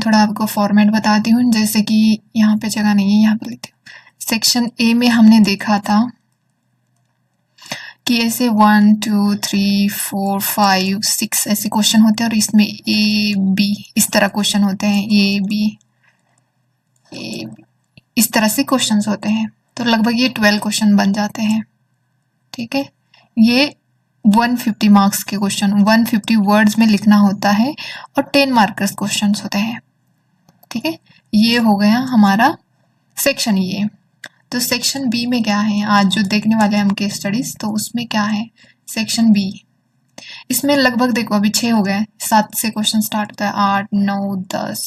थोड़ा आपको फॉर्मेट बताती हूँ, जैसे कि यहाँ पे जगह नहीं है, यहाँ पे लेती हूँ। सेक्शन ए में हमने देखा था कि ऐसे 1 2 3 4 5 6 ऐसे क्वेश्चन होते हैं और इसमें ए बी इस तरह क्वेश्चन होते हैं, ए बी इस तरह से क्वेश्चंस होते हैं। तो लगभग ये 12 क्वेश्चन बन जाते हैं। ठीक है, ये 150 मार्क्स के क्वेश्चन 150 वर्ड्स में लिखना होता है और 10 मार्कर्स क्वेश्चंस होते हैं। ठीक है, ये हो गया हमारा सेक्शन ए। तो सेक्शन बी में क्या है, आज जो देखने वाले हैं हम केस स्टडीज, तो उसमें क्या है सेक्शन बी। इसमें लगभग देखो अभी 6 हो गए, 7 से क्वेश्चन स्टार्ट होता है, 8 9 10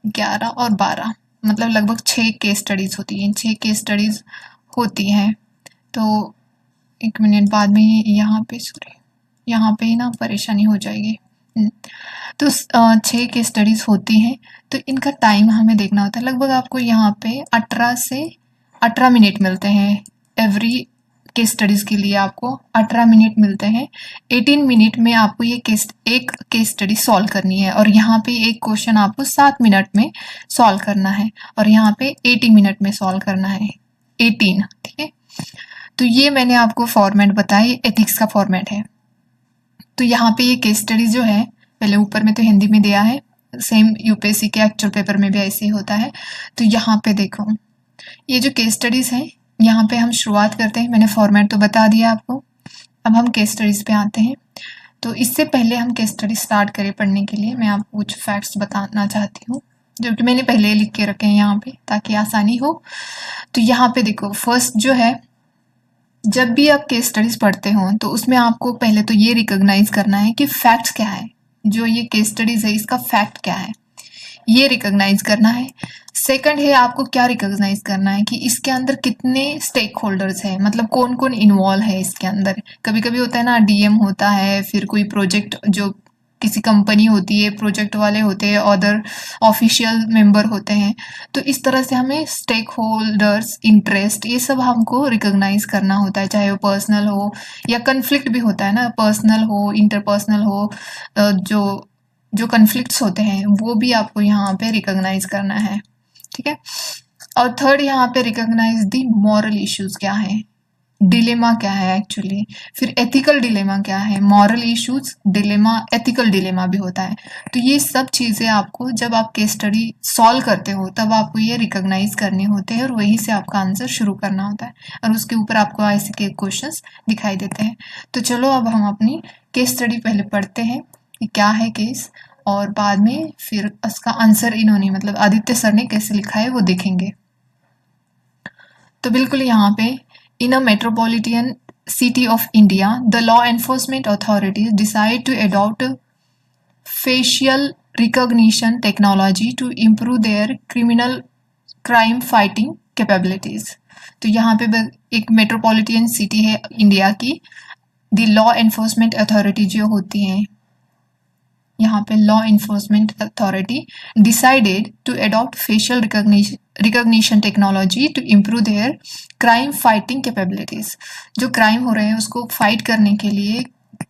11 और 12, मतलब लगभग 6 केस स्टडीज होती हैं। 6 केस स्टडीज होती हैं। तो 1 मिनट बाद में यहाँ पे ही ना परेशानी हो जाएगी। तो 6 केस स्टडीज होती हैं। तो इनका टाइम हमें देखना होता है। लगभग आपको यहाँ पे 18 से 18 मिनट मिलते हैं। एवरी केस स्टडीज के लिए आपको 18 मिनट मिलते हैं। 18 मिनट में आपको ये एक केस स्टडी सॉल्व करनी है और यहाँ पे एक क्वेश्चन आपको 7 मिनट में सॉल्व करना है और यहाँ पे 80 मिनट में सॉल्व करना है, 18। ठीक है, तो ये मैंने आपको फॉर्मेट बताई, एथिक्स का फॉर्मेट है। तो यहाँ पे ये केस स्टडी जो है, पहले ऊपर में तो हिंदी में दिया है, सेम यूपीएससी के एक्चुअल पेपर में भी ऐसे ही होता है। तो यहाँ पे देखो, ये जो केस स्टडीज है, यहाँ पे हम शुरुआत करते हैं। मैंने फॉर्मेट तो बता दिया आपको। अब हम केस स्टडीज पे आते हैं। तो इससे पहले हम केस स्टडी स्टार्ट करें पढ़ने के लिए, मैं आपको कुछ फैक्ट्स बताना चाहती हूँ जो कि मैंने पहले लिख के रखे हैं यहाँ पे ताकि आसानी हो। तो यहाँ पे देखो, फर्स्ट जो है, जब भी आप केस स्टडीज पढ़ते हो तो उसमें आपको पहले तो ये रिकॉग्नाइज करना है कि फैक्ट्स क्या है, जो ये केस स्टडीज है इसका फैक्ट क्या है, ये रिकॉग्नाइज करना है। सेकंड है, आपको क्या रिकॉग्नाइज करना है कि इसके अंदर कितने स्टेक होल्डर्स है, मतलब कौन कौन इन्वॉल्व है इसके अंदर। कभी कभी होता है ना, डीएम होता है, फिर कोई प्रोजेक्ट जो किसी कंपनी होती है, प्रोजेक्ट वाले होते हैं, अदर ऑफिशियल मेंबर होते हैं। तो इस तरह से हमें स्टेक होल्डर्स, इंटरेस्ट, ये सब हमको रिकॉग्नाइज करना होता है, चाहे वो पर्सनल हो या कन्फ्लिक्ट भी होता है ना, पर्सनल हो इंटरपर्सनल हो, जो कन्फ्लिक्ट्स होते हैं वो भी आपको यहाँ पे रिकॉग्नाइज करना है। ठीक है, और थर्ड यहाँ पे रिकॉग्नाइज दी मॉरल इश्यूज क्या है, डिलेमा क्या है एक्चुअली, फिर एथिकल डिलेमा क्या है, moral issues, dilemma, ethical dilemma भी होता है। तो ये सब चीज़ें आपको जब आप केस स्टडी सॉल्व करते हो तब आपको ये रिकॉग्नाइज करने होते हैं और वहीं से आपका आंसर शुरू करना होता है और उसके ऊपर आपको ऐसे के क्वेश्चंस दिखाई देते हैं। तो चलो अब हम अपनी केस स्टडी पहले पढ़ते हैं कि क्या है केस, और बाद में फिर उसका आंसर इन्होंने, मतलब आदित्य सर ने कैसे लिखा है वो देखेंगे। तो बिल्कुल यहाँ पे, in a metropolitan city of India, the law enforcement authorities decide to adopt facial recognition technology to improve their crime fighting capabilities. तो यहाँ पे एक मेट्रोपॉलिटन सिटी है इंडिया की, द लॉ एनफोर्समेंट अथॉरिटी जो होती है, यहाँ पे law enforcement authority decided to adopt facial recognition technology to improve their crime fighting capabilities. जो क्राइम हो रहे हैं उसको फाइट करने के लिए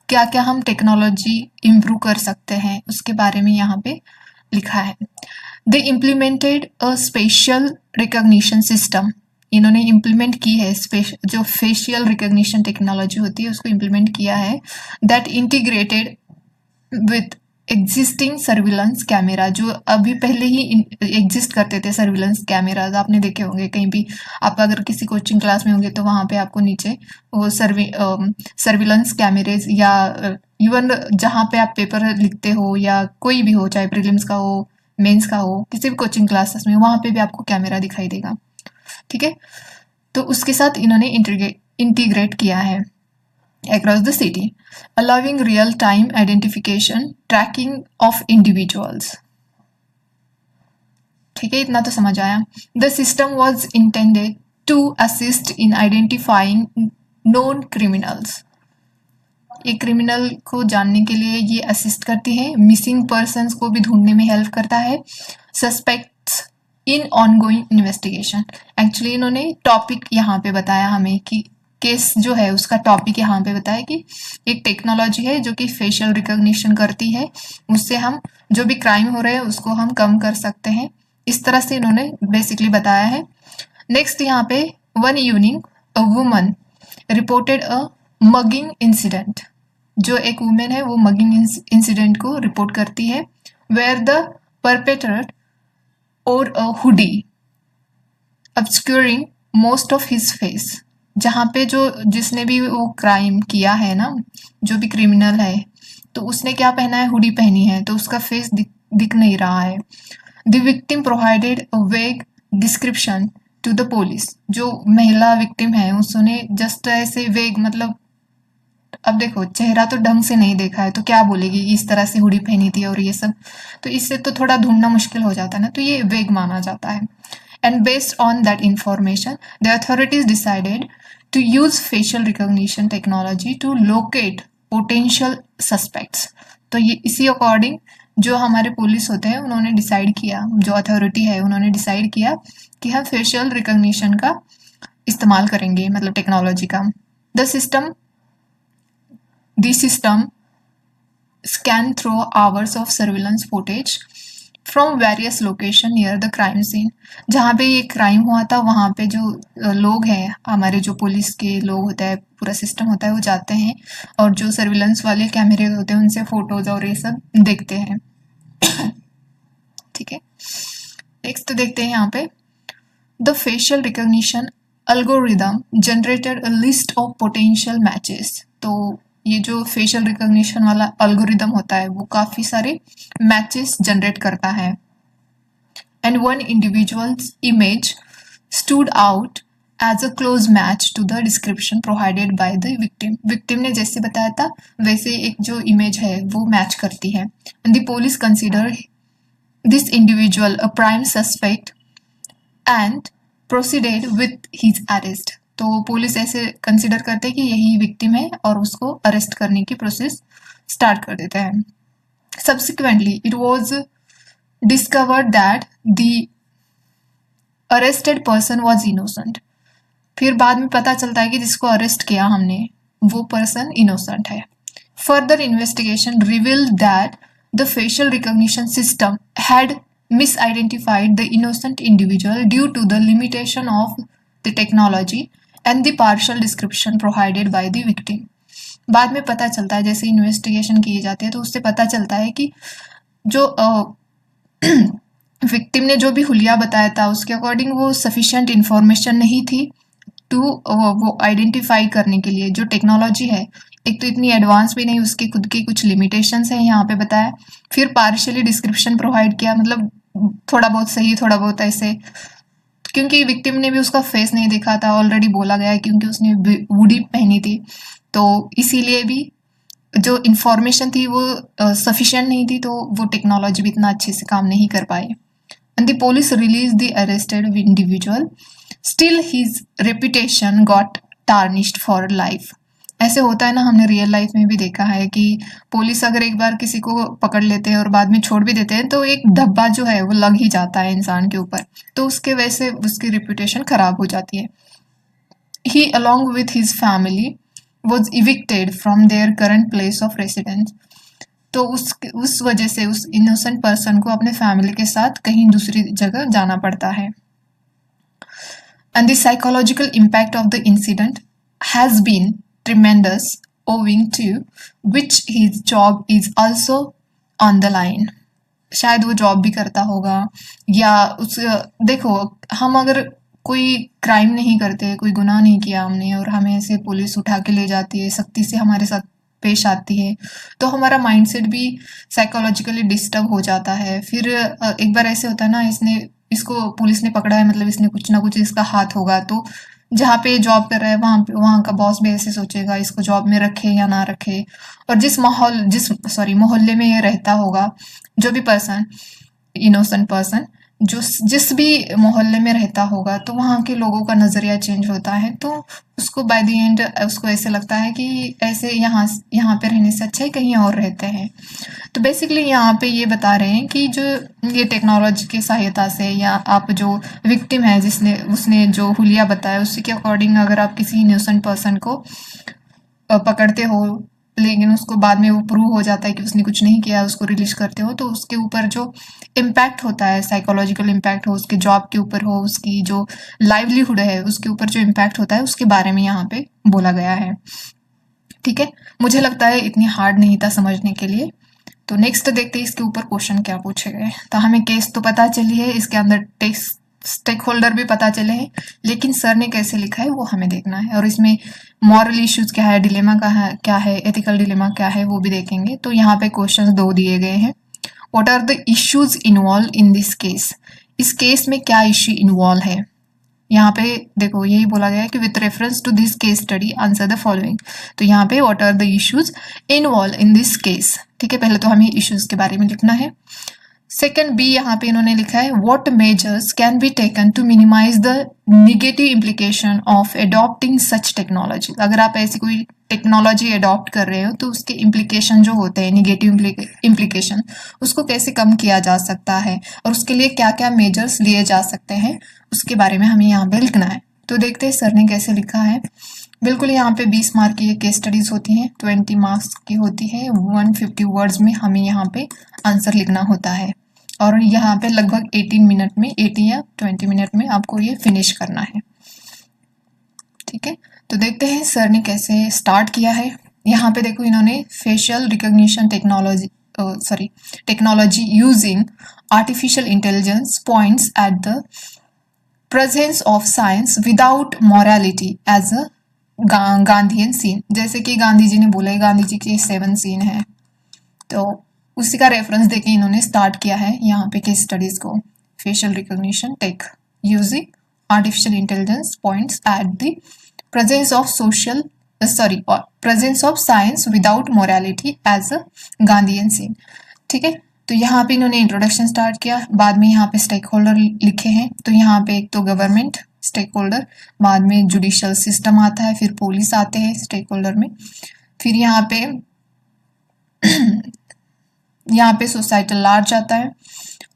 क्या क्या हम टेक्नोलॉजी इम्प्रूव कर सकते हैं उसके बारे में यहाँ पे लिखा है। They implemented a special recognition system, इन्होंने इम्प्लीमेंट की है जो फेशियल रिकॉग्निशन टेक्नोलॉजी होती है उसको इम्प्लीमेंट किया है, that integrated with existing surveillance camera, जो अभी पहले ही एग्जिस्ट करते थे सर्विलेंस कैमराज, आपने देखे होंगे कहीं भी, आप अगर किसी कोचिंग क्लास में होंगे तो वहाँ पे आपको नीचे वो सर्विलेंस कैमरेज, या इवन जहाँ पे आप पेपर लिखते हो या कोई भी हो, चाहे प्रीलिम्स का हो, मेंस का हो, किसी भी कोचिंग क्लासेस में, वहाँ पे भी आपको कैमरा दिखाई देगा। ठीक है, तो उसके साथ इन्होंने इंटीग्रेट किया है across the city, allowing real-time identification, tracking of individuals. ठीक है, इतना तो समझ आया। The system was intended to assist in identifying known criminals. ये क्रिमिनल को जानने के लिए ये असिस्ट करती है, मिसिंग पर्सन्स को भी ढूंढने में हेल्प करता है, सस्पेक्ट्स इन ऑनगोइंग इन्वेस्टिगेशन। एक्चुअली इन्होंने टॉपिक यहाँ पे बताया हमें कि केस जो है उसका टॉपिक यहाँ पे बताया कि एक टेक्नोलॉजी है जो कि फेशियल रिकॉग्निशन करती है, उससे हम जो भी क्राइम हो रहे हैं उसको हम कम कर सकते हैं। इस तरह से इन्होंने बेसिकली बताया है। नेक्स्ट यहाँ पे one evening a woman reported a mugging incident. जो एक वुमेन है वो मगिंग इंसिडेंट को रिपोर्ट करती है। वेयर द परपेट्रेटर और अ hoodie obscuring most of his face। जहाँ पे जो जिसने भी वो क्राइम किया है ना, जो भी क्रिमिनल है, तो उसने क्या पहना है, हुडी पहनी है, तो उसका फेस दिख नहीं रहा है। द विक्टिम प्रोवाइडेड अ वेग डिस्क्रिप्शन टू द पुलिस। जो महिला विक्टिम है उसने जस्ट ऐसे वेग, मतलब अब देखो चेहरा तो ढंग से नहीं देखा है तो क्या बोलेगी कि इस तरह से हुडी पहनी थी और ये सब, तो इससे तो थोड़ा ढूंढना मुश्किल हो जाता है ना, तो ये वेग माना जाता है। And based on that information, the authorities decided to use facial recognition technology to locate potential suspects। तो ये इसी अकॉर्डिंग जो हमारे पुलिस होते हैं उन्होंने डिसाइड किया, जो अथॉरिटी है उन्होंने डिसाइड किया कि हम फेशियल रिकॉग्निशन का इस्तेमाल करेंगे, मतलब टेक्नोलॉजी का। The system scan through hours of surveillance footage from various location near the crime scene. जहाँ पे ये क्राइम हुआ था वहाँ पे जो लोग हैं, हमारे जो पुलिस के लोग होते हैं, पूरा सिस्टम होता है, वो जाते हैं और जो सर्विलेंस वाले कैमरे होते हैं उनसे फोटोज और ये सब देखते हैं। ठीक है, नेक्स्ट देखते हैं यहाँ पे the facial recognition algorithm generated a list of potential matches. तो ये जो फेशियल रिकॉग्निशन वाला एल्गोरिदम होता है वो काफी सारे मैचेस जनरेट करता है। And one individuals image stood out as a close match to the description provided by the victim. Victim ने जैसे बताया था वैसे एक जो इमेज है वो मैच करती है। And the police consider this individual a prime suspect and proceeded with his arrest. तो पुलिस ऐसे कंसिडर करते हैं कि यही विक्टिम है और उसको अरेस्ट करने की प्रोसेस स्टार्ट कर देते हैं। Subsequently it was discovered that the arrested person was innocent. फिर बाद में पता चलता है कि जिसको अरेस्ट किया हमने वो पर्सन इनोसेंट है। Further investigation revealed that the facial recognition system had misidentified the innocent individual due to the limitation of the technology and the partial description provided by the victim। बाद में पता चलता है, जैसे इन्वेस्टिगेशन किए जाते हैं तो उससे पता चलता है कि जो विक्टिम ने जो भी हुलिया बताया था उसके अकॉर्डिंग वो सफिशिएंट इंफॉर्मेशन नहीं थी टू वो आइडेंटिफाई करने के लिए। जो टेक्नोलॉजी है एक तो इतनी एडवांस भी नहीं, उसके खुद की कुछ लिमिटेशंस है यहाँ पे बताया। फिर पार्शियली डिस्क्रिप्शन प्रोवाइड किया, मतलब थोड़ा बहुत सही थोड़ा बहुत ऐसे, क्योंकि विक्टिम ने भी उसका फेस नहीं देखा था, ऑलरेडी बोला गया है क्योंकि उसने हुडी पहनी थी, तो इसीलिए भी जो इंफॉर्मेशन थी वो सफिशिएंट नहीं थी, तो वो टेक्नोलॉजी भी इतना अच्छे से काम नहीं कर पाए। And the police release the arrested individual, still his reputation got tarnished for life. ऐसे होता है ना, हमने रियल लाइफ में भी देखा है कि पुलिस अगर एक बार किसी को पकड़ लेते हैं और बाद में छोड़ भी देते हैं तो एक धब्बा जो है वो लग ही जाता है इंसान के ऊपर, तो उसके वजह से उसकी रेपुटेशन खराब हो जाती है। He along with his family was evicted from their current place of residence. तो उस वजह से उस इनोसेंट पर्सन को अपने फैमिली के साथ कहीं दूसरी जगह जाना पड़ता है। And the psychological impact of the incident has been tremendous owing to which his job is also on the line। शायद वो जॉब भी करता होगा या उस, देखो हम अगर कोई क्राइम नहीं करते, कोई गुनाह नहीं किया हमने और हमें ऐसे पुलिस उठा के ले जाती है, सख्ती से हमारे साथ पेश आती है, तो हमारा माइंडसेट भी साइकोलॉजिकली डिस्टर्ब हो जाता है। फिर एक बार ऐसे होता है ना, इसको पुलिस ने पकड़ा है, मतलब इसने कुछ ना कुछ इसका हाथ होगा, तो जहाँ पे जॉब कर रहा है वहाँ का बॉस भी ऐसे सोचेगा इसको जॉब में रखे या ना रखे। और जिस मोहल्ले में ये रहता होगा, जो भी पर्सन इनोसेंट पर्सन जिस भी मोहल्ले में रहता होगा, तो वहाँ के लोगों का नज़रिया चेंज होता है, तो उसको बाय द एंड उसको ऐसे लगता है कि ऐसे यहाँ पे रहने से अच्छा है कहीं और रहते हैं। तो बेसिकली यहाँ पे ये बता रहे हैं कि जो ये टेक्नोलॉजी की सहायता से, या आप जो विक्टिम है उसने जो हुलिया बताया उसी के अकॉर्डिंग अगर आप किसी इनोसेंट पर्सन को पकड़ते हो लेकिन उसको बाद में वो प्रूव हो जाता है कि उसने कुछ नहीं किया, उसको रिलीज करते हो, तो उसके ऊपर जो इम्पैक्ट होता है, साइकोलॉजिकल इम्पैक्ट हो, उसके जॉब के ऊपर हो, उसकी जो लाइवलीहुड है उसके ऊपर जो इम्पैक्ट होता है, उसके बारे में यहाँ पे बोला गया है। ठीक है, मुझे लगता है इतनी हार्ड नहीं था समझने के लिए। तो नेक्स्ट देखते हैं इसके ऊपर क्वेश्चन क्या पूछे गए। तो हमें केस तो पता चली है, इसके अंदर टेक्स्ट स्टेक होल्डर भी पता चले हैं, लेकिन सर ने कैसे लिखा है वो हमें देखना है, और इसमें मॉरल इश्यूज क्या है, डिलेमा का है क्या है, एथिकल डिलेमा क्या है, वो भी देखेंगे। तो यहाँ पे क्वेश्चन 2 दिए गए हैं। What are the issues involve in this case, इस केस में क्या इश्यू इन्वॉल्व है। यहाँ पे देखो यही बोला गया है कि with reference to this case study answer the following. तो यहाँ पे what are the issues involve in this case. ठीक है, पहले तो हमें इश्यूज के बारे में लिखना है। सेकंड बी यहाँ पे इन्होंने लिखा है what measures can be taken to minimize the negative implication of adopting such technology. अगर आप ऐसी कोई टेक्नोलॉजी अडॉप्ट कर रहे हो तो उसके इम्प्लीकेशन जो होते हैं, निगेटिव इम्प्लीकेशन, उसको कैसे कम किया जा सकता है और उसके लिए क्या क्या मेजर्स लिए जा सकते हैं, उसके बारे में हमें यहाँ पे लिखना है। तो देखते हैं सर ने कैसे लिखा है। बिल्कुल यहाँ पे 20 मार्क की ये केस स्टडीज होती हैं, 20 मार्क्स की होती है, 150 वर्ड्स में हमें यहाँ पे आंसर लिखना होता है, और यहाँ पे लगभग 18 मिनट में, 18 या 20 मिनट में आपको ये फिनिश करना है। ठीक है, तो देखते हैं सर ने कैसे स्टार्ट किया है। यहाँ पे देखो इन्होंने facial recognition technology using artificial intelligence points at the presence of science without morality as a Gandhian scene. जैसे कि गांधी जी ने बोला है, गांधी जी के 7 सीन है, तो उसी का रेफरेंस देके इन्होंने स्टार्ट किया है यहाँ पे केस स्टडीज को। Facial recognition tech using artificial intelligence points at the presence of science without morality as a Gandhian scene. ठीक है, तो यहाँ पे इन्होंने इंट्रोडक्शन स्टार्ट किया, बाद में यहाँ पे स्टेक होल्डर लिखे हैं। तो यहाँ पे एक तो गवर्नमेंट स्टेक होल्डर, बाद में जुडिशियल सिस्टम आता है, फिर पुलिस आते हैं स्टेक होल्डर में, फिर यहाँ पे सोसाइटल लार्ज आता है,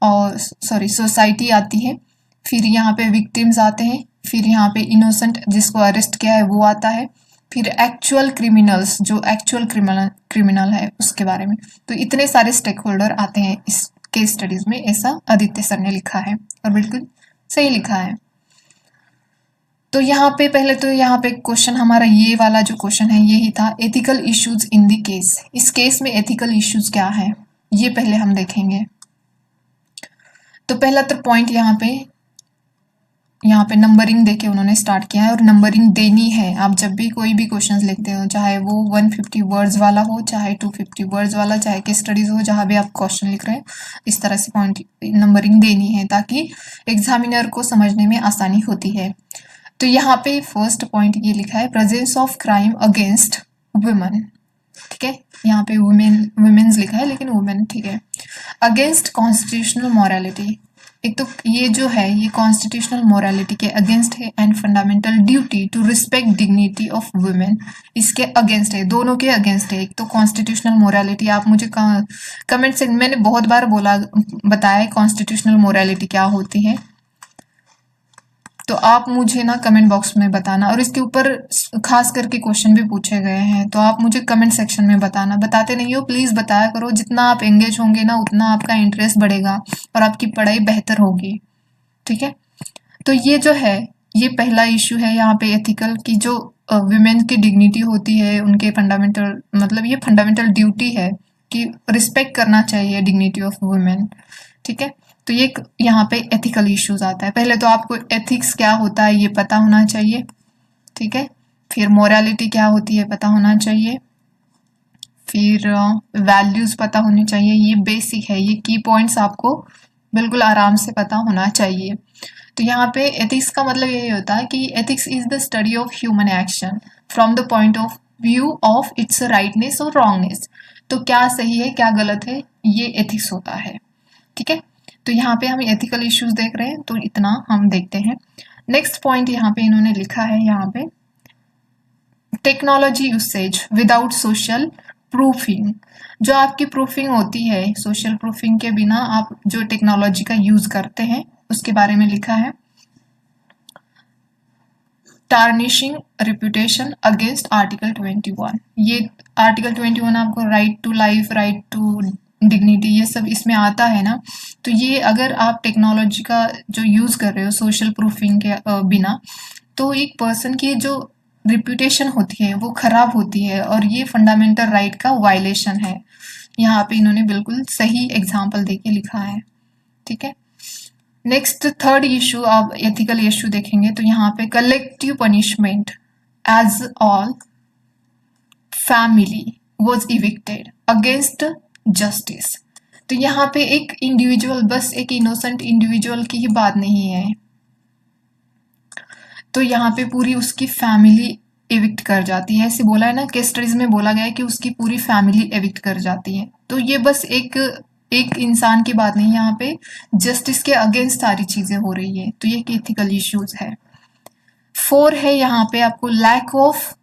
और सोसाइटी आती है, फिर यहाँ पे विक्टिम्स आते हैं, फिर यहाँ पे इनोसेंट जिसको अरेस्ट किया है वो आता है, फिर एक्चुअल क्रिमिनल्स जो एक्चुअल क्रिमिनल है उसके बारे में। तो इतने सारे स्टेक होल्डर आते हैं इस केस स्टडीज में, ऐसा आदित्य सर ने लिखा है और बिल्कुल सही लिखा है। तो यहाँ पे पहले तो यहाँ पे क्वेश्चन हमारा ये वाला जो क्वेश्चन है यही था, ethical issues in the case. इस केस में एथिकल इश्यूज क्या है ये पहले हम देखेंगे। तो पहला तो पॉइंट यहाँ पे नंबरिंग देके उन्होंने स्टार्ट किया है, और नंबरिंग देनी है। आप जब भी कोई भी क्वेश्चन लिखते हो, चाहे वो 150 वर्ड्स वाला हो, चाहे 250 वर्ड्स वाला, चाहे केस स्टडीज हो, जहाँ भी आप क्वेश्चन लिख रहे हैं, इस तरह से पॉइंट नंबरिंग देनी है ताकि एग्जामिनर को समझने में आसानी होती है। तो यहाँ पे फर्स्ट पॉइंट ये लिखा है presence of crime against women. ठीक है, यहाँ पे वुमेन्स लिखा है लेकिन वुमेन ठीक है। अगेंस्ट कॉन्स्टिट्यूशनल मॉरलिटी, एक तो ये जो है ये कॉन्स्टिट्यूशनल मोरालिटी के अगेंस्ट है, and fundamental duty to respect dignity of women, इसके अगेंस्ट है, दोनों के अगेंस्ट है। एक तो कॉन्स्टिट्यूशनल मोरालिटी, आप मुझे कमेंट से, मैंने बहुत बार बताया कॉन्स्टिट्यूशनल मोरालिटी क्या होती है, तो आप मुझे ना कमेंट बॉक्स में बताना, और इसके ऊपर खास करके क्वेश्चन भी पूछे गए हैं, तो आप मुझे कमेंट सेक्शन में बताना। बताते नहीं हो प्लीज बताया करो, जितना आप एंगेज होंगे ना उतना आपका इंटरेस्ट बढ़ेगा और आपकी पढ़ाई बेहतर होगी। ठीक है, तो ये जो है ये पहला इश्यू है यहाँ पे एथिकल की, जो वुमेन की डिग्निटी होती है, उनके फंडामेंटल, मतलब ये फंडामेंटल ड्यूटी है कि रिस्पेक्ट करना चाहिए डिग्निटी ऑफ वुमेन। ठीक है, तो ये यहाँ पे एथिकल इश्यूज आता है। पहले तो आपको एथिक्स क्या होता है ये पता होना चाहिए। ठीक है, फिर मोरालिटी क्या होती है पता होना चाहिए, फिर वैल्यूज पता होनी चाहिए। ये बेसिक है, ये की पॉइंट्स आपको बिल्कुल आराम से पता होना चाहिए। तो यहाँ पे एथिक्स का मतलब यही होता है कि ethics is the study of human action from the point of view of its rightness और रॉन्गनेस। तो क्या सही है क्या गलत है ये एथिक्स होता है। ठीक है, तो यहाँ पे हम एथिकल इश्यूज देख रहे हैं, तो इतना हम देखते हैं। नेक्स्ट पॉइंट यहाँ पे इन्होंने लिखा है, यहाँ पे technology usage without social proofing. जो आपकी प्रूफिंग होती है, सोशल प्रूफिंग के बिना आप जो टेक्नोलॉजी का यूज करते हैं उसके बारे में लिखा है। Tarnishing reputation against article 21। ये आर्टिकल 21 आपको right to life, right to dignity, ये सब इसमें आता है ना। तो ये अगर आप टेक्नोलॉजी का जो यूज़ कर रहे हो सोशल प्रूफिंग के बिना, तो एक पर्सन की जो रिप्यूटेशन होती है वो खराब होती है, और ये फंडामेंटल राइट का वायलेशन है। यहाँ पे इन्होंने बिल्कुल सही एग्जाम्पल देके लिखा है, ठीक है। नेक्स्ट थर्ड इशू, आप एथिकल इशू देखेंगे तो यहाँ पे collective punishment as all family was evicted against justice. तो यहाँ पे एक इंडिविजुअल, बस एक इनोसेंट इंडिविजुअल की ही बात नहीं है, तो यहाँ पे पूरी उसकी फैमिली एविक्ट कर जाती है। ऐसे बोला है ना, केस स्टडीज में बोला गया है कि उसकी पूरी फैमिली एविक्ट कर जाती है। तो ये बस एक इंसान की बात नहीं, यहाँ पे जस्टिस के अगेंस्ट सारी चीजें हो रही है, तो ये एथिकल इश्यूज है। 4 है यहाँ पे आपको लैक ऑफ,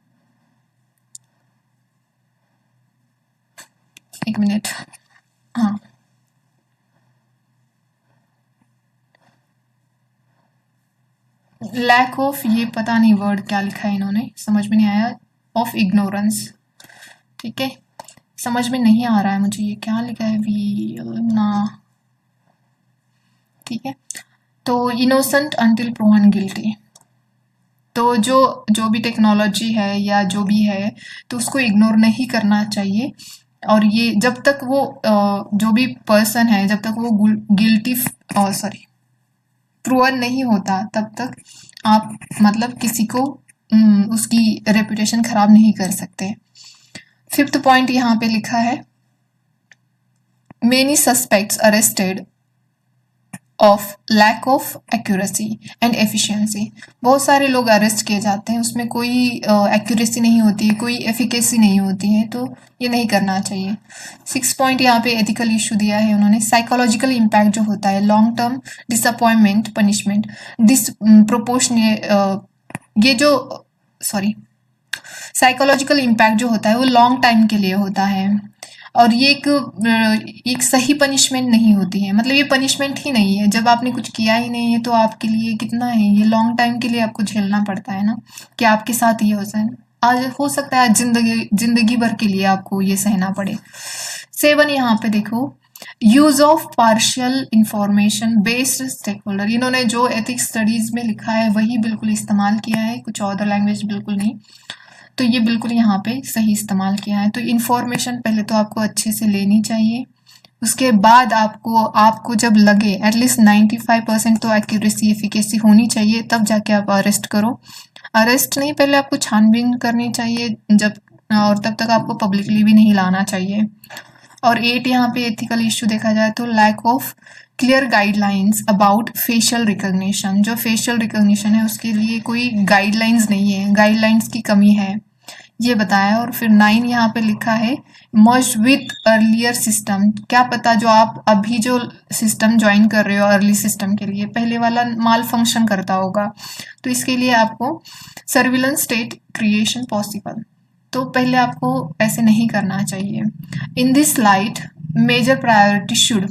एक मिनट, हाँ, लैक ऑफ, ये पता नहीं वर्ड क्या लिखा है इन्होंने, समझ में नहीं आया, ऑफ इग्नोरेंस, ठीक है, समझ में नहीं आ रहा है मुझे ये क्या लिखा है, वी ना, ठीक है। तो इनोसेंट अंटिल प्रूवन गिल्टी, तो जो भी टेक्नोलॉजी है या जो भी है, तो उसको इग्नोर नहीं करना चाहिए। और ये जब तक वो जो भी पर्सन है, जब तक वो गिल्टी प्रूवन नहीं होता, तब तक आप मतलब किसी को उसकी रेपुटेशन खराब नहीं कर सकते। 5th पॉइंट यहाँ पे लिखा है, many suspects arrested of lack of accuracy and efficiency. बहुत सारे लोग अरेस्ट किए जाते हैं, उसमें कोई एक्यूरेसी नहीं होती है, कोई एफिकेसी नहीं होती है, तो ये नहीं करना चाहिए। 6 पॉइंट यहाँ पे एथिकल इशू दिया है उन्होंने, साइकोलॉजिकल इम्पैक्ट जो होता है, long term disappointment, punishment, disproportionate, ये जो साइकोलॉजिकल इम्पैक्ट जो होता है वो लॉन्ग टाइम के लिए होता है, और ये एक सही पनिशमेंट नहीं होती है, मतलब ये पनिशमेंट ही नहीं है। जब आपने कुछ किया ही नहीं है तो आपके लिए कितना है, ये लॉन्ग टाइम के लिए आपको झेलना पड़ता है ना, कि आपके साथ ये आज हो सकता है आज जिंदगी भर के लिए आपको ये सहना पड़े। 7 यहाँ पे देखो, use of partial information based stakeholder, इन्होंने जो एथिक्स स्टडीज में लिखा है वही बिल्कुल इस्तेमाल किया है, कुछ अदर लैंग्वेज बिल्कुल नहीं, तो ये बिल्कुल यहाँ पे सही इस्तेमाल किया है। तो इन्फॉर्मेशन पहले तो आपको अच्छे से लेनी चाहिए, उसके बाद आपको जब लगे एटलीस्ट 95% तो एक्यूरेसी एफिकेसी होनी चाहिए, तब जाके आप अरेस्ट करो। अरेस्ट नहीं, पहले आपको छानबीन करनी चाहिए, और तब तक आपको पब्लिकली भी नहीं लाना चाहिए। और 8 यहाँ पे एथिकल इश्यू देखा जाए तो lack of clear guidelines about facial recognition, जो फेशियल रिकॉग्निशन है उसके लिए कोई गाइडलाइंस नहीं है, गाइडलाइंस की कमी है, ये बताया। और फिर 9 यहाँ पे लिखा है मर्ज विथ अर्लियर सिस्टम, क्या पता जो आप अभी जो सिस्टम ज्वाइन कर रहे हो अर्ली सिस्टम के लिए, पहले वाला माल फंक्शन करता होगा, तो इसके लिए आपको सर्विलेंस स्टेट क्रिएशन पॉसिबल, तो पहले आपको ऐसे नहीं करना चाहिए। In this light major priority should,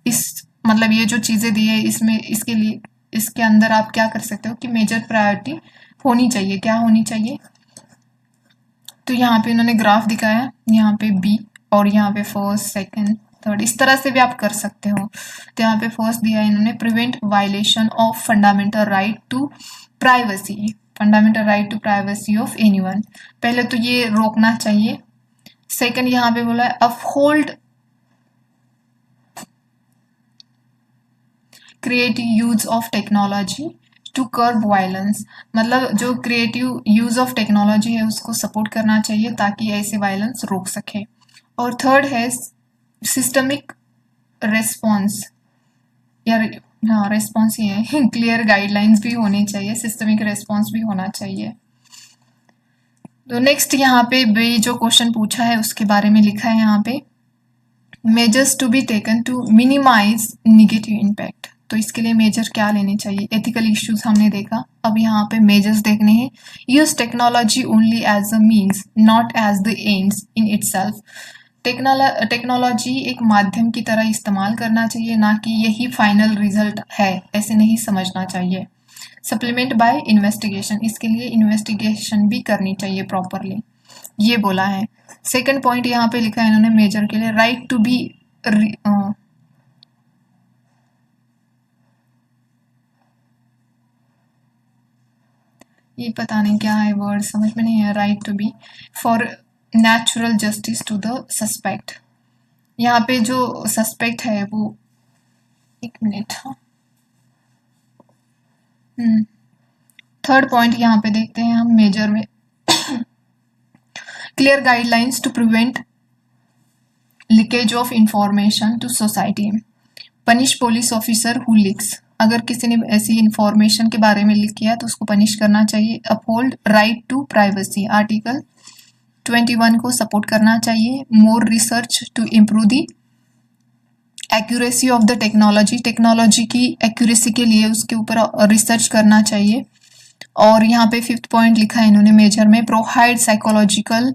इस मतलब ये जो चीज़ें दी है इसमें, इसके लिए इसके अंदर आप क्या कर सकते हो कि मेजर प्रायोरिटी होनी चाहिए, क्या होनी चाहिए, तो यहाँ पे इन्होंने ग्राफ दिखाया, यहाँ पे बी और यहाँ पे फर्स्ट सेकंड थर्ड, इस तरह से भी आप कर सकते हो। तो यहाँ पे फर्स्ट दिया है इन्होंने, prevent violation of fundamental right to privacy, fundamental right to privacy of anyone, पहले तो ये रोकना चाहिए। सेकंड यहाँ पे बोला है uphold creative use of technology to curb violence, मतलब जो क्रिएटिव यूज ऑफ टेक्नोलॉजी है उसको सपोर्ट करना चाहिए ताकि ऐसे वायलेंस रोक सके। और थर्ड है सिस्टमिक रेस्पॉन्स, यार हाँ रेस्पॉन्स ही है, क्लियर गाइडलाइंस भी होनी चाहिए, सिस्टमिक रेस्पॉन्स भी होना चाहिए। तो नेक्स्ट यहाँ पे भी जो क्वेश्चन पूछा है उसके बारे में लिखा है यहाँ पे, measures to be taken to minimize negative impact, तो इसके लिए मेजर क्या लेने चाहिए, एथिकल इश्यूज हमने देखा, अब यहाँ पे मेजर्स देखने हैं। Use technology only as a means not as the aims in itself, technology एक माध्यम की तरह इस्तेमाल करना चाहिए, ना कि यही फाइनल रिजल्ट है, ऐसे नहीं समझना चाहिए। सप्लीमेंट बाय इन्वेस्टिगेशन, इसके लिए इन्वेस्टिगेशन भी करनी चाहिए प्रॉपरली, ये बोला है। सेकंड पॉइंट यहाँ पे लिखा है इन्होंने मेजर के लिए, राइट टू बी ये पता नहीं क्या है वर्ड, समझ में नहीं है। Right to be for natural justice to the suspect, यहाँ पे जो सस्पेक्ट है वो, एक मिनट, हाँ। थर्ड पॉइंट यहाँ पे देखते हैं हम मेजर में, clear guidelines to prevent leakage of information to society, punish police officer who leaks, अगर किसी ने ऐसी इंफॉर्मेशन के बारे में लिख किया तो उसको पनिश करना चाहिए। Uphold right to privacy, article 21 को सपोर्ट करना चाहिए। More research to improve the accuracy of the technology, technology की एक्यूरेसी के लिए उसके ऊपर रिसर्च करना चाहिए। और यहाँ पे फिफ्थ पॉइंट लिखा है इन्होंने मेजर में, provide psychological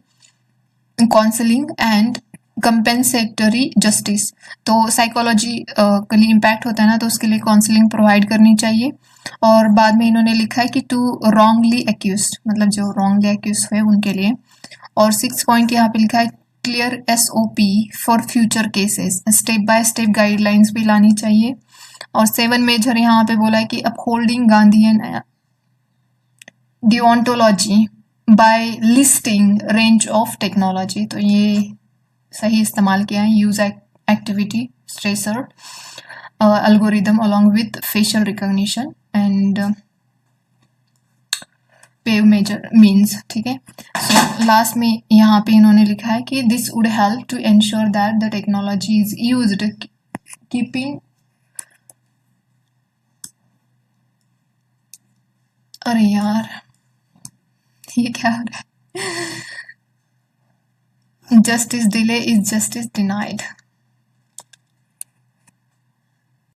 counselling and compensatory justice, तो साइकोलॉजिकली इम्पैक्ट होता है ना, तो उसके लिए काउंसलिंग प्रोवाइड करनी चाहिए। और बाद में इन्होंने लिखा है कि टू रॉन्गली एक्यूज्ड, मतलब जो रॉन्गली एक्यूज हुए उनके लिए। और सिक्स पॉइंट यहाँ पे लिखा है clear SOP for future cases, step by step guidelines भी लानी चाहिए। और 7 मेजर यहाँ पे बोला है कि upholding Gandhian deontology by listing range of technology, तो ये सही इस्तेमाल किया है। Use activity stressor algorithm along with facial recognition and pave major means, ठीक है। सो लास्ट में यहाँ पे इन्होंने लिखा है कि this would help to ensure that the technology is used keeping, अरे यार ये क्या हो रहा है, justice delay is justice denied.